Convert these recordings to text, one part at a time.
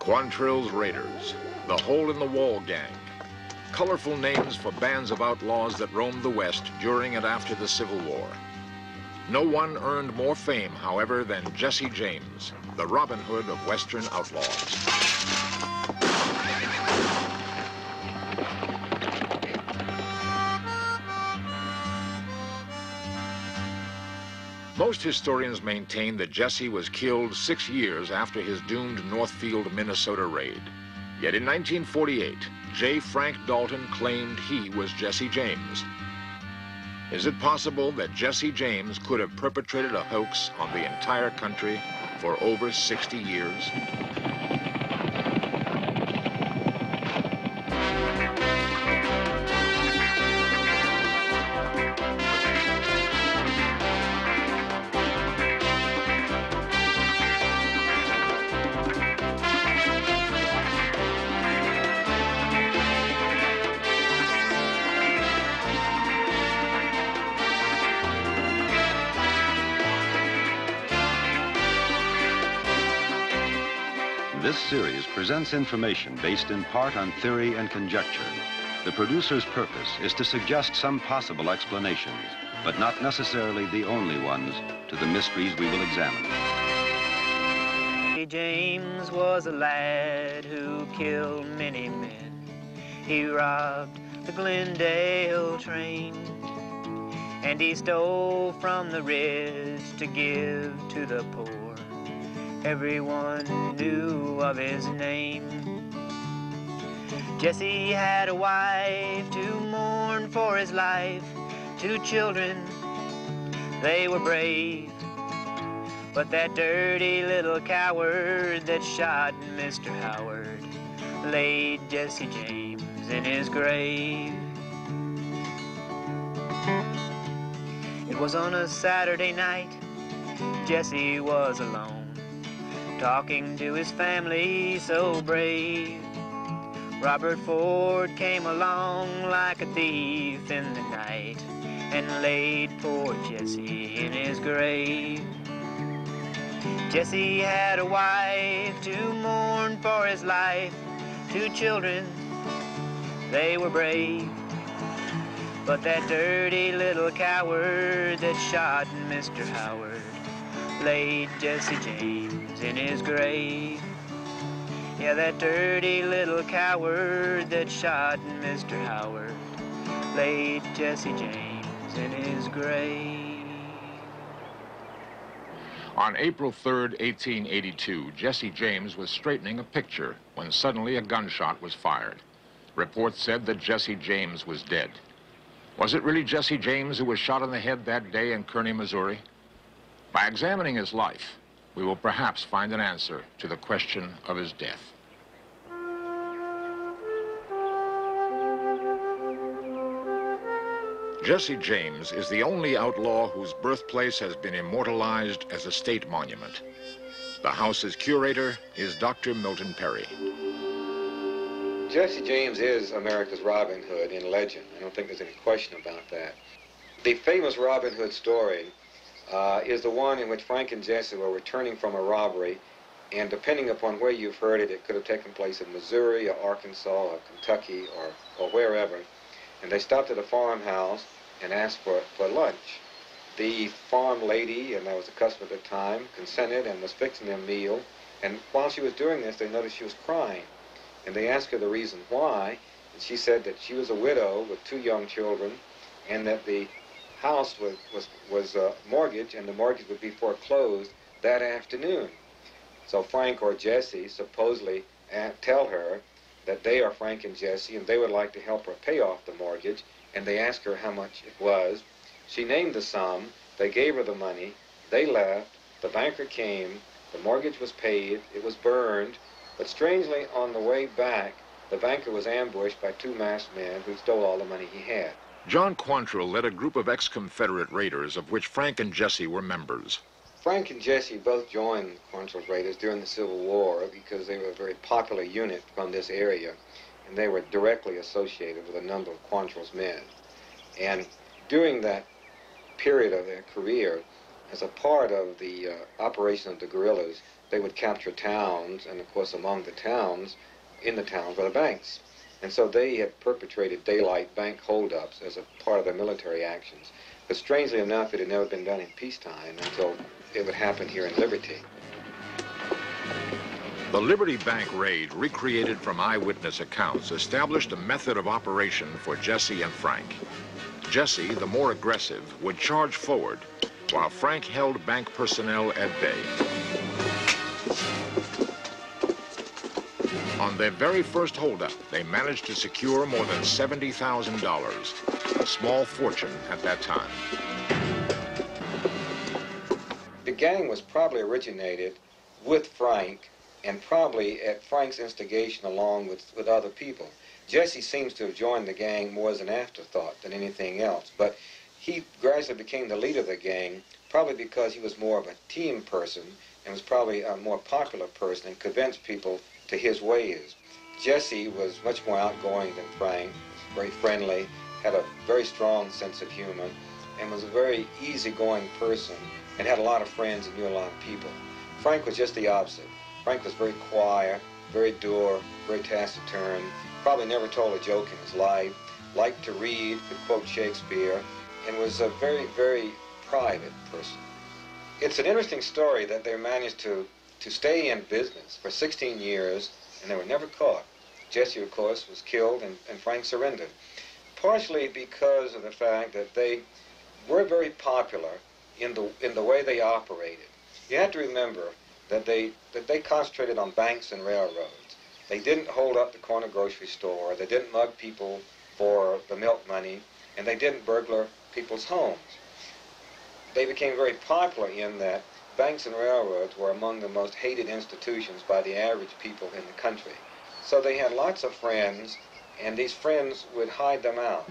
Quantrill's Raiders, the Hole in the Wall Gang. Colorful names for bands of outlaws that roamed the West during and after the Civil War. No one earned more fame, however, than Jesse James, the Robin Hood of Western outlaws. Most historians maintain that Jesse was killed 6 years after his doomed Northfield, Minnesota raid. Yet in 1948, J. Frank Dalton claimed he was Jesse James. Is it possible that Jesse James could have perpetrated a hoax on the entire country for over 60 years? This series presents information based in part on theory and conjecture. The producer's purpose is to suggest some possible explanations, but not necessarily the only ones, to the mysteries we will examine. James was a lad who killed many men. He robbed the Glendale train, and he stole from the rich to give to the poor. Everyone knew of his name. Jesse had a wife to mourn for his life, 2 children, they were brave. But that dirty little coward that shot Mr. Howard laid Jesse James in his grave. It was on a Saturday night, Jesse was alone, talking to his family so brave. Robert Ford came along like a thief in the night and laid poor Jesse in his grave. Jesse had a wife to mourn for his life, 2 children, they were brave. But that dirty little coward that shot Mr. Howard laid Jesse James in his grave. Yeah, that dirty little coward that shot Mr. Howard laid Jesse James in his grave. On April 3rd, 1882, Jesse James was straightening a picture when suddenly a gunshot was fired. Reports said that Jesse James was dead. Was it really Jesse James who was shot in the head that day in Kearney, Missouri? By examining his life, we will perhaps find an answer to the question of his death. Jesse James is the only outlaw whose birthplace has been immortalized as a state monument. The house's curator is Dr. Milton Perry. Jesse James is America's Robin Hood in legend. I don't think there's any question about that. The famous Robin Hood story is the one in which Frank and Jesse were returning from a robbery, and depending upon where you've heard it, it could have taken place in Missouri or Arkansas or Kentucky or wherever. And they stopped at a farmhouse and asked for lunch. The farm lady, and that was the custom at the time, consented and was fixing their meal. And while she was doing this, they noticed she was crying. And they asked her the reason why, and she said that she was a widow with 2 young children, and that the house was mortgaged, and the mortgage would be foreclosed that afternoon. So Frank or Jesse supposedly tell her that they are Frank and Jesse, and they would like to help her pay off the mortgage, and they asked her how much it was. She named the sum, they gave her the money, they left, the banker came, the mortgage was paid, it was burned, but strangely on the way back, the banker was ambushed by 2 masked men who stole all the money he had. John Quantrill led a group of ex-Confederate raiders of which Frank and Jesse were members. Frank and Jesse both joined Quantrill's Raiders during the Civil War because they were a very popular unit from this area, and they were directly associated with a number of Quantrill's men. And during that period of their career, As a part of the operation of the guerrillas, they would capture towns, and of course in the towns were the banks. And so they had perpetrated daylight bank holdups as a part of their military actions. But strangely enough, it had never been done in peacetime until it would happen here in Liberty. The Liberty Bank raid, recreated from eyewitness accounts, established a method of operation for Jesse and Frank. Jesse, the more aggressive, would charge forward, while Frank held bank personnel at bay. On their very first holdup, they managed to secure more than $70,000, a small fortune at that time. The gang was probably originated with Frank, and probably at Frank's instigation along with other people. Jesse seems to have joined the gang more as an afterthought than anything else, but he gradually became the leader of the gang, probably because he was more of a team person and was probably a more popular person and convinced people to his ways. Jesse was much more outgoing than Frank, very friendly, had a very strong sense of humor, and was a very easygoing person and had a lot of friends and knew a lot of people. Frank was just the opposite. Frank was very quiet, very dour, very taciturn, probably never told a joke in his life, liked to read, could quote Shakespeare, and was a very, very private person. It's an interesting story that they managed to stay in business for 16 years, and they were never caught. Jesse, of course, was killed, and Frank surrendered, partially because of the fact that they were very popular in the way they operated. You have to remember that they concentrated on banks and railroads. They didn't hold up the corner grocery store. They didn't mug people for the milk money, and they didn't burglar people's homes. They became very popular in that banks and railroads were among the most hated institutions by the average people in the country. So they had lots of friends, and these friends would hide them out.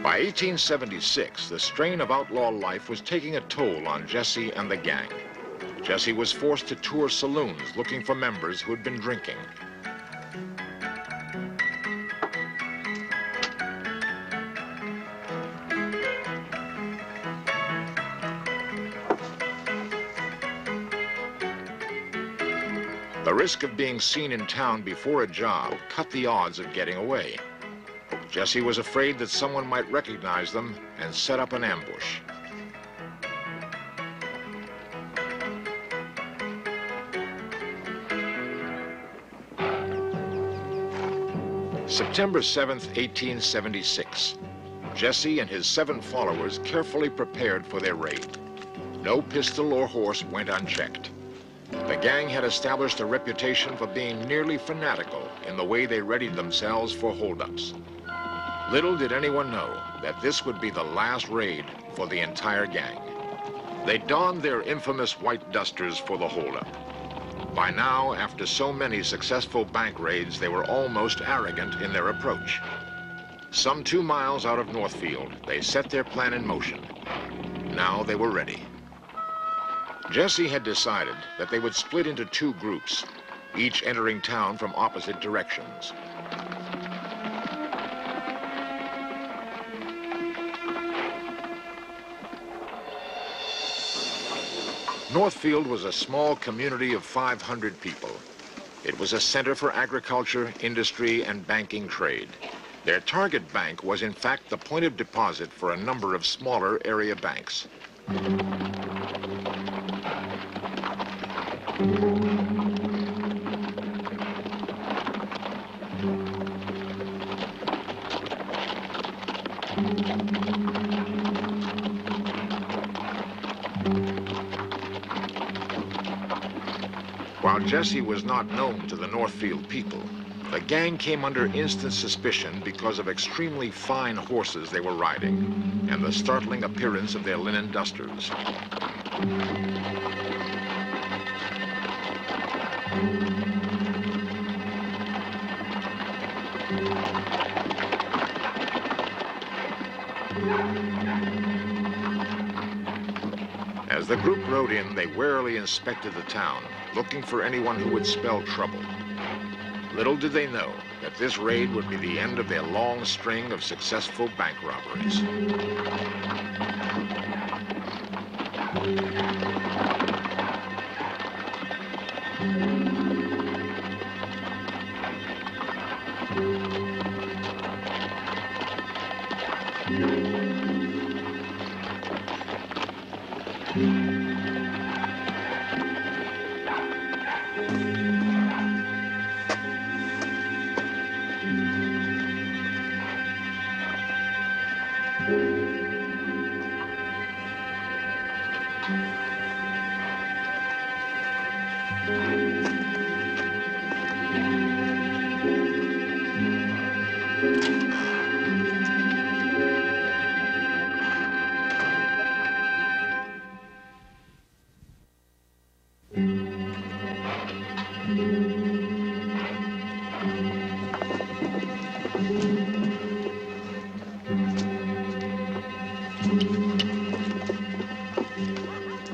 By 1876, the strain of outlaw life was taking a toll on Jesse and the gang. Jesse was forced to tour saloons looking for members who had been drinking. The risk of being seen in town before a job cut the odds of getting away. Jesse was afraid that someone might recognize them and set up an ambush. September 7th, 1876. Jesse and his 7 followers carefully prepared for their raid. No pistol or horse went unchecked. The gang had established a reputation for being nearly fanatical in the way they readied themselves for holdups. Little did anyone know that this would be the last raid for the entire gang. They donned their infamous white dusters for the holdup. By now, after so many successful bank raids, they were almost arrogant in their approach. Some 2 miles out of Northfield, they set their plan in motion. Now they were ready. Jesse had decided that they would split into 2 groups, each entering town from opposite directions. Northfield was a small community of 500 people. It was a center for agriculture, industry, and banking trade. Their target bank was in fact the point of deposit for a number of smaller area banks. While Jesse was not known to the Northfield people, the gang came under instant suspicion because of extremely fine horses they were riding and the startling appearance of their linen dusters. As the group rode in, they warily inspected the town, looking for anyone who would spell trouble. Little did they know that this raid would be the end of their long string of successful bank robberies.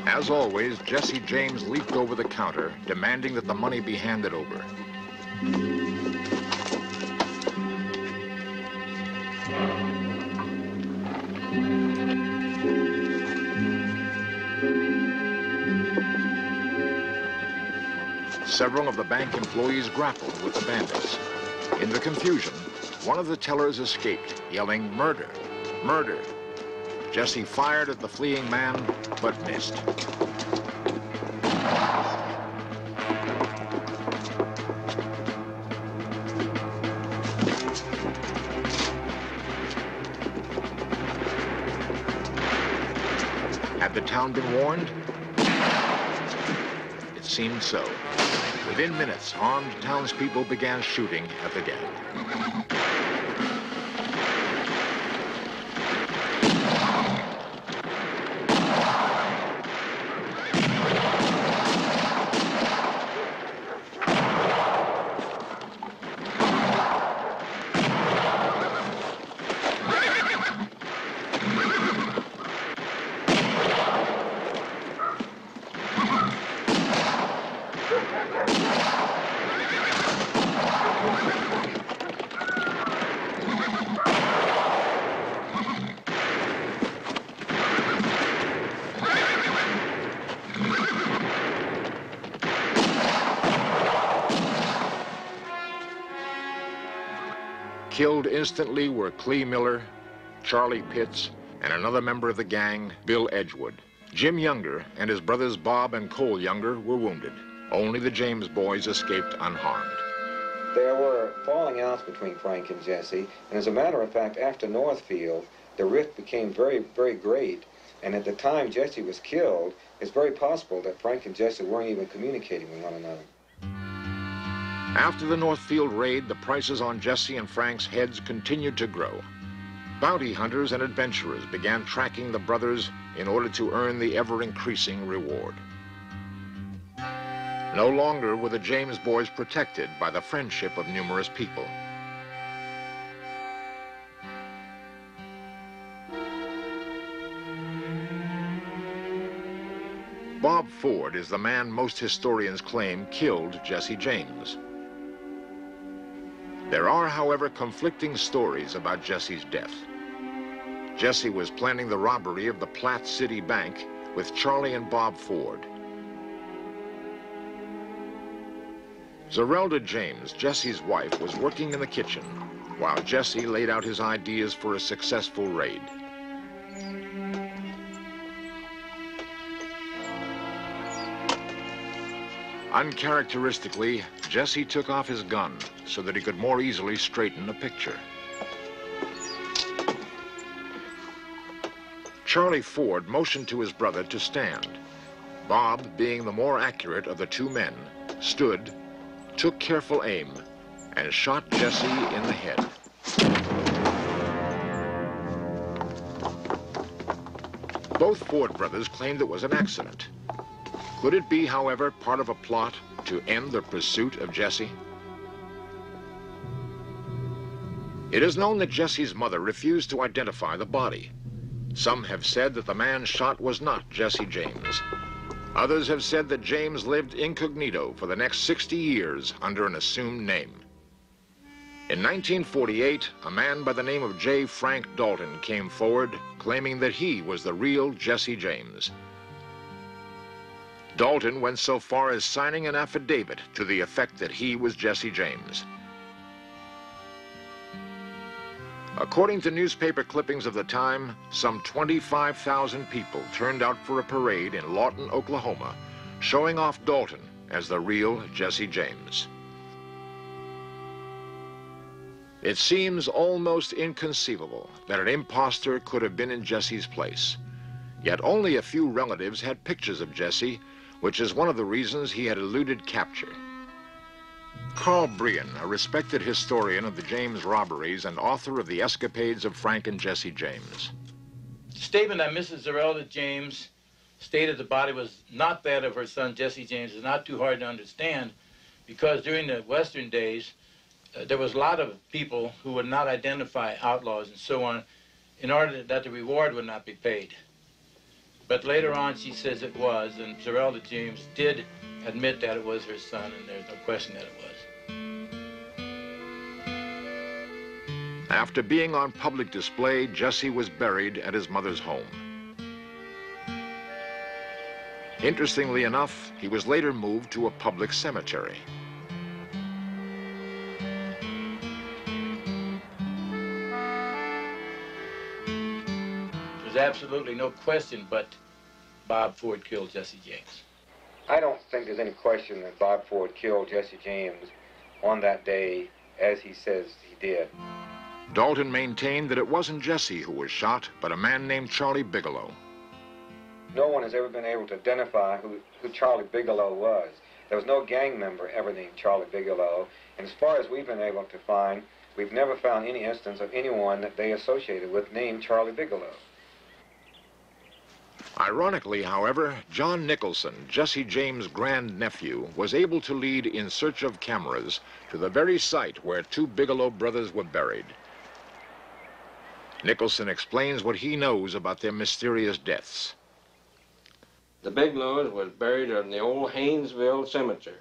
As always, Jesse James leaped over the counter, demanding that the money be handed over. Several of the bank employees grappled with the bandits. In the confusion, one of the tellers escaped, yelling, "Murder! Murder!" Jesse fired at the fleeing man, but missed. Had the town been warned? It seemed so. Within minutes, armed townspeople began shooting at the gang. Killed instantly were Clee Miller, Charlie Pitts, and another member of the gang, Bill Edgewood. Jim Younger and his brothers Bob and Cole Younger were wounded. Only the James boys escaped unharmed. There were falling outs between Frank and Jesse, and as a matter of fact, after Northfield, the rift became very, very great. And at the time Jesse was killed, it's very possible that Frank and Jesse weren't even communicating with one another. After the Northfield raid, the prices on Jesse and Frank's heads continued to grow. Bounty hunters and adventurers began tracking the brothers in order to earn the ever-increasing reward. No longer were the James boys protected by the friendship of numerous people. Bob Ford is the man most historians claim killed Jesse James. There are, however, conflicting stories about Jesse's death. Jesse was planning the robbery of the Platte City Bank with Charlie and Bob Ford. Zerelda James, Jesse's wife, was working in the kitchen while Jesse laid out his ideas for a successful raid. Uncharacteristically, Jesse took off his gun so that he could more easily straighten a picture. Charlie Ford motioned to his brother to stand. Bob, being the more accurate of the two men, stood, took careful aim, and shot Jesse in the head. Both Ford brothers claimed it was an accident. Could it be, however, part of a plot to end the pursuit of Jesse? It is known that Jesse's mother refused to identify the body. Some have said that the man shot was not Jesse James. Others have said that James lived incognito for the next 60 years under an assumed name. In 1948, a man by the name of J. Frank Dalton came forward claiming that he was the real Jesse James. Dalton went so far as signing an affidavit to the effect that he was Jesse James. According to newspaper clippings of the time, some 25,000 people turned out for a parade in Lawton, Oklahoma, showing off Dalton as the real Jesse James. It seems almost inconceivable that an imposter could have been in Jesse's place. Yet only a few relatives had pictures of Jesse, which is one of the reasons he had eluded capture. Carl Brian, a respected historian of the James robberies and author of The Escapades of Frank and Jesse James. The statement that Mrs. Zerelda James stated the body was not that of her son Jesse James is not too hard to understand, because during the Western days, there was a lot of people who would not identify outlaws and so on in order that the reward would not be paid. But later on, she says it was, and Zerelda James did admit that it was her son, and there's no question that it was. After being on public display, Jesse was buried at his mother's home. Interestingly enough, he was later moved to a public cemetery. There's absolutely no question but Bob Ford killed Jesse James. I don't think there's any question that Bob Ford killed Jesse James on that day as he says he did. Dalton maintained that it wasn't Jesse who was shot, but a man named Charlie Bigelow. No one has ever been able to identify who Charlie Bigelow was. There was no gang member ever named Charlie Bigelow, and as far as we've been able to find, we've never found any instance of anyone that they associated with named Charlie Bigelow. Ironically, however, John Nicholson, Jesse James' grandnephew, was able to lead In Search of Cameras to the very site where two Bigelow brothers were buried. Nicholson explains what he knows about their mysterious deaths. The Bigelows was buried in the old Haynesville Cemetery,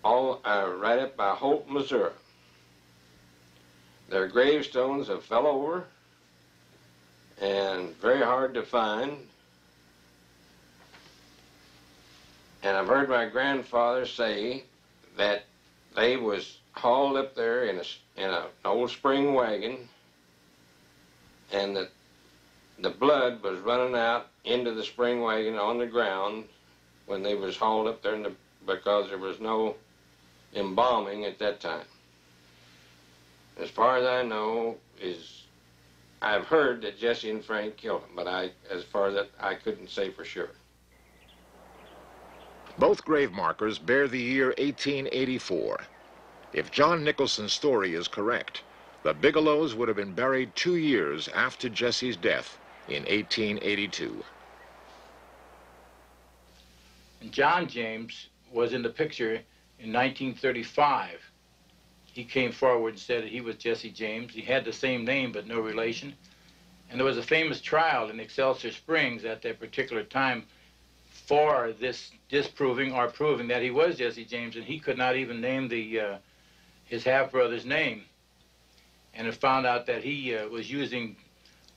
right up by Hope, Missouri. Their gravestones have fell over and very hard to find. And I've heard my grandfather say that they was hauled up there in an old spring wagon, and that the blood was running out into the spring wagon on the ground when they was hauled up there because there was no embalming at that time. As far as I know, I've heard that Jesse and Frank killed him, but as far as that, I couldn't say for sure. Both grave markers bear the year 1884. If John Nicholson's story is correct, the Bigelows would have been buried 2 years after Jesse's death in 1882. And John James was in the picture in 1935. He came forward and said that he was Jesse James. He had the same name but no relation. And there was a famous trial in Excelsior Springs at that particular time for this disproving or proving that he was Jesse James, and he could not even name his half-brother's name. And it found out that he was using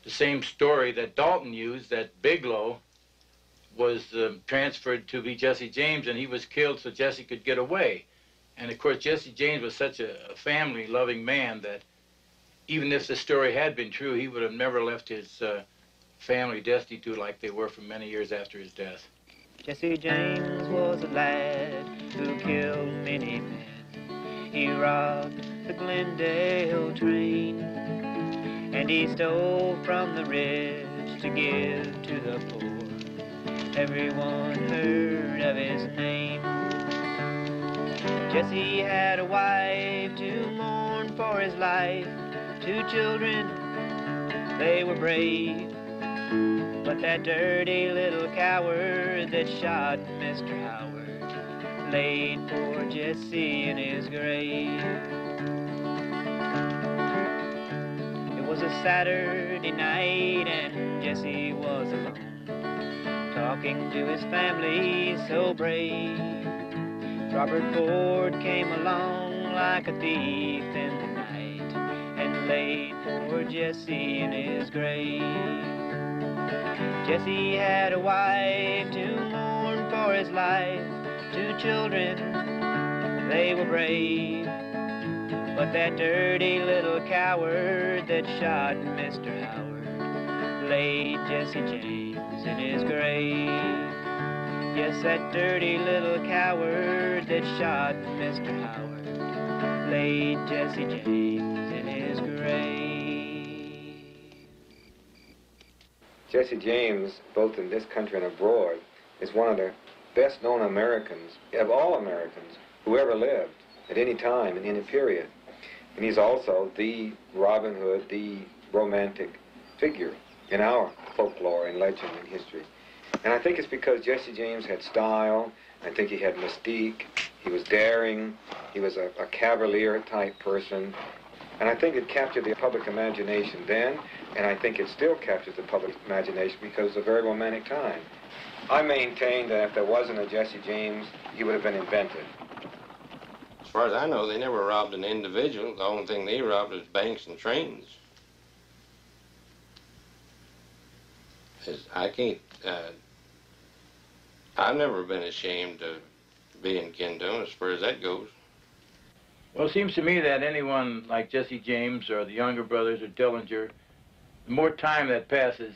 the same story that Dalton used, that Bigelow was transferred to be Jesse James, and he was killed so Jesse could get away. And of course, Jesse James was such a family-loving man that even if the story had been true, he would have never left his family destitute like they were for many years after his death. Jesse James was a lad who killed many men. He robbed the Glendale train, and he stole from the rich to give to the poor. Everyone heard of his name. Jesse had a wife to mourn for his life, 2 children, they were brave. But that dirty little coward that shot Mr. Howard laid poor Jesse in his grave. It was a Saturday night and Jesse was alone, talking to his family so brave. Robert Ford came along like a thief in the night and laid poor Jesse in his grave. Jesse had a wife to mourn for his life, 2 children, they were brave. But that dirty little coward that shot Mr. Howard laid Jesse James in his grave. Yes, that dirty little coward that shot Mr. Howard laid Jesse James in his grave. Jesse James, both in this country and abroad, is one of the best-known Americans, of all Americans, who ever lived at any time in any period. And he's also the Robin Hood, the romantic figure in our folklore and legend and history. And I think it's because Jesse James had style. I think he had mystique. He was daring. He was a cavalier-type person. And I think it captured the public imagination then, and I think it still captures the public imagination because it's a very romantic time. I maintain that if there wasn't a Jesse James, he would have been invented. As far as I know, they never robbed an individual. The only thing they robbed was banks and trains. I can't, I've never been ashamed of being kin to him as far as that goes. Well, it seems to me that anyone like Jesse James or the younger brothers or Dillinger, the more time that passes,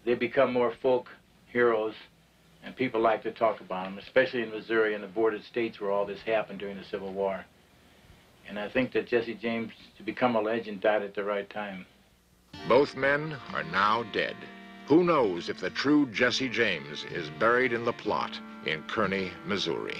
they become more folk heroes, and people like to talk about them, especially in Missouri and the border states where all this happened during the Civil War. And I think that Jesse James, to become a legend, died at the right time. Both men are now dead. Who knows if the true Jesse James is buried in the plot in Kearney, Missouri?